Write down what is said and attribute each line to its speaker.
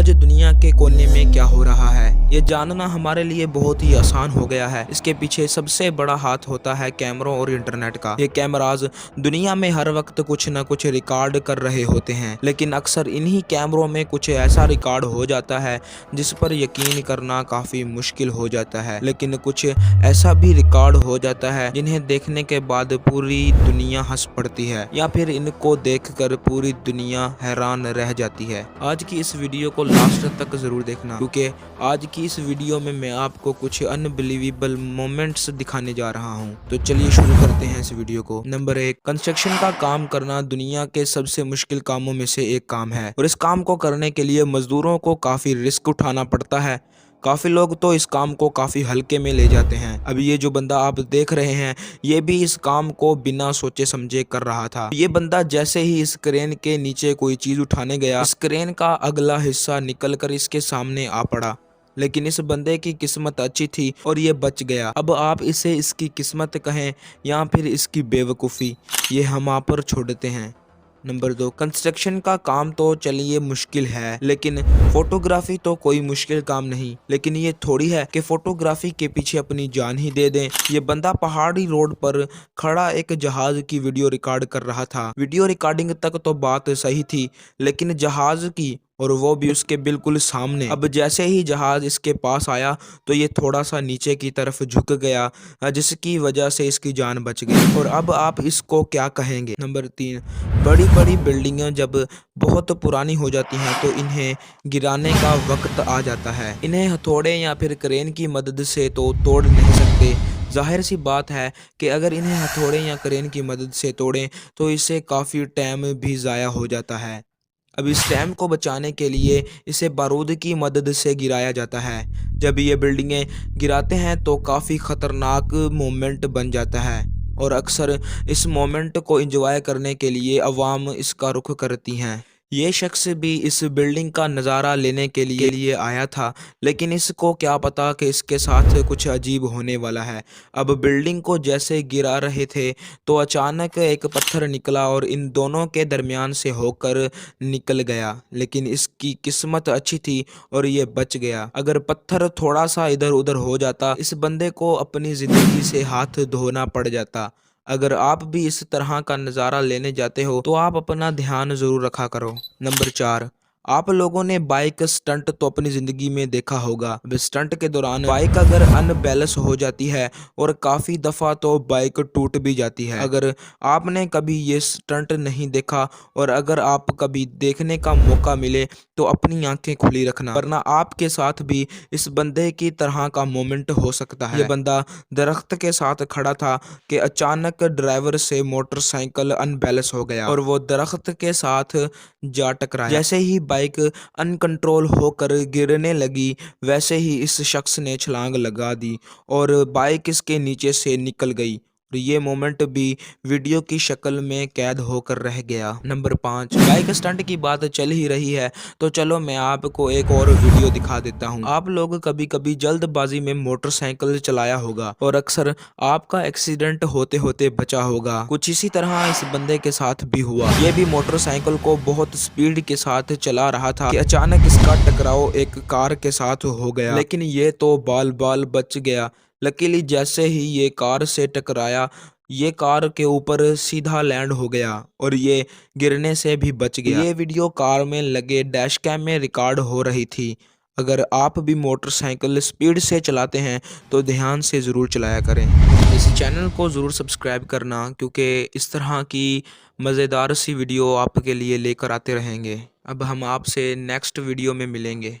Speaker 1: आज दुनिया के कोने में क्या हो रहा है ये जानना हमारे लिए बहुत ही आसान हो गया है। इसके पीछे सबसे बड़ा हाथ होता है कैमरों और इंटरनेट का। ये कैमराज दुनिया में हर वक्त कुछ न कुछ रिकॉर्ड कर रहे होते हैं, लेकिन अक्सर इन्हीं कैमरों में कुछ ऐसा रिकॉर्ड हो जाता है जिस पर यकीन करना काफ़ी मुश्किल हो जाता है। लेकिन कुछ ऐसा भी रिकॉर्ड हो जाता है जिन्हें देखने के बाद पूरी दुनिया हंस पड़ती है या फिर इनको देखकर पूरी दुनिया हैरान रह जाती है। आज की इस वीडियो को लास्ट तक जरूर देखना, क्योंकि आज की इस वीडियो में मैं आपको कुछ अनबिलीवेबल मोमेंट्स दिखाने जा रहा हूं। तो चलिए शुरू करते हैं इस वीडियो को। नंबर 1, कंस्ट्रक्शन का काम करना दुनिया के सबसे मुश्किल कामों में से एक काम है, और इस काम को करने के लिए मजदूरों को काफी रिस्क उठाना पड़ता है। काफ़ी लोग तो इस काम को काफ़ी हल्के में ले जाते हैं। अभी ये जो बंदा आप देख रहे हैं, ये भी इस काम को बिना सोचे समझे कर रहा था। ये बंदा जैसे ही इस क्रेन के नीचे कोई चीज़ उठाने गया, इस क्रेन का अगला हिस्सा निकलकर इसके सामने आ पड़ा। लेकिन इस बंदे की किस्मत अच्छी थी और ये बच गया। अब आप इसे इसकी किस्मत कहें या फिर इसकी बेवकूफ़ी, ये हम आप पर छोड़ते हैं। नंबर 2, कंस्ट्रक्शन का काम तो चलिए मुश्किल है, लेकिन फोटोग्राफी तो कोई मुश्किल काम नहीं। लेकिन ये थोड़ी है कि फोटोग्राफी के पीछे अपनी जान ही दे दें। ये बंदा पहाड़ी रोड पर खड़ा एक जहाज की वीडियो रिकॉर्ड कर रहा था। वीडियो रिकॉर्डिंग तक तो बात सही थी, लेकिन जहाज की, और वो भी उसके बिल्कुल सामने। अब जैसे ही जहाज इसके पास आया तो ये थोड़ा सा नीचे की तरफ झुक गया, जिसकी वजह से इसकी जान बच गई। और अब आप इसको क्या कहेंगे। नंबर 3, बड़ी बड़ी बिल्डिंगें जब बहुत पुरानी हो जाती हैं तो इन्हें गिराने का वक्त आ जाता है। इन्हें हथौड़े या फिर क्रेन की मदद से तो तोड़ नहीं सकते। जाहिर सी बात है कि अगर इन्हें हथौड़े या क्रेन की मदद से तोड़ें तो इससे काफ़ी टाइम भी ज़ाया हो जाता है। अब इस टाइम को बचाने के लिए इसे बारूद की मदद से गिराया जाता है। जब ये बिल्डिंगें गिराते हैं तो काफ़ी ख़तरनाक मोमेंट बन जाता है, और अक्सर इस मोमेंट को एंजॉय करने के लिए अवाम इसका रुख करती हैं। ये शख्स भी इस बिल्डिंग का नज़ारा लेने के लिए आया था, लेकिन इसको क्या पता कि इसके साथ कुछ अजीब होने वाला है। अब बिल्डिंग को जैसे गिरा रहे थे तो अचानक एक पत्थर निकला और इन दोनों के दरमियान से होकर निकल गया। लेकिन इसकी किस्मत अच्छी थी और ये बच गया। अगर पत्थर थोड़ा सा इधर उधर हो जाता, इस बंदे को अपनी ज़िंदगी से हाथ धोना पड़ जाता। अगर आप भी इस तरह का नज़ारा लेने जाते हो तो आप अपना ध्यान ज़रूर रखा करो। नंबर 4, आप लोगों ने बाइक स्टंट तो अपनी ज़िंदगी में देखा होगा। अब स्टंट के दौरान बाइक अगर अनबैलेंस हो जाती है और काफ़ी दफ़ा तो बाइक टूट भी जाती है। अगर आपने कभी ये स्टंट नहीं देखा और अगर आप कभी देखने का मौका मिले तो अपनी आंखें खुली रखना, वरना आपके साथ भी इस बंदे की तरह का मोमेंट हो सकता है। ये बंदा दरख्त के साथ खड़ा था कि अचानक ड्राइवर से मोटरसाइकिल अनबैलेंस हो गया और वो दरख्त के साथ जा टकराया। जैसे ही बाइक अनकंट्रोल होकर गिरने लगी, वैसे ही इस शख्स ने छलांग लगा दी और बाइक इसके नीचे से निकल गई। और ये मोमेंट भी वीडियो की शक्ल में कैद होकर रह गया। नंबर 5, बाइक स्टंट की बात चल ही रही है तो चलो मैं आपको एक और वीडियो दिखा देता हूँ। आप लोग कभी कभी जल्दबाजी में मोटरसाइकिल चलाया होगा और अक्सर आपका एक्सीडेंट होते होते बचा होगा। कुछ इसी तरह इस बंदे के साथ भी हुआ। ये भी मोटरसाइकिल को बहुत स्पीड के साथ चला रहा था कि अचानक इसका टकराव एक कार के साथ हो गया, लेकिन ये तो बाल बाल बच गया। लकीली जैसे ही ये कार से टकराया, ये कार के ऊपर सीधा लैंड हो गया और ये गिरने से भी बच गया। ये वीडियो कार में लगे डैश कैम में रिकॉर्ड हो रही थी। अगर आप भी मोटरसाइकिल स्पीड से चलाते हैं तो ध्यान से ज़रूर चलाया करें। इस चैनल को ज़रूर सब्सक्राइब करना, क्योंकि इस तरह की मज़ेदार सी वीडियो आपके लिए लेकर आते रहेंगे। अब हम आपसे नेक्स्ट वीडियो में मिलेंगे।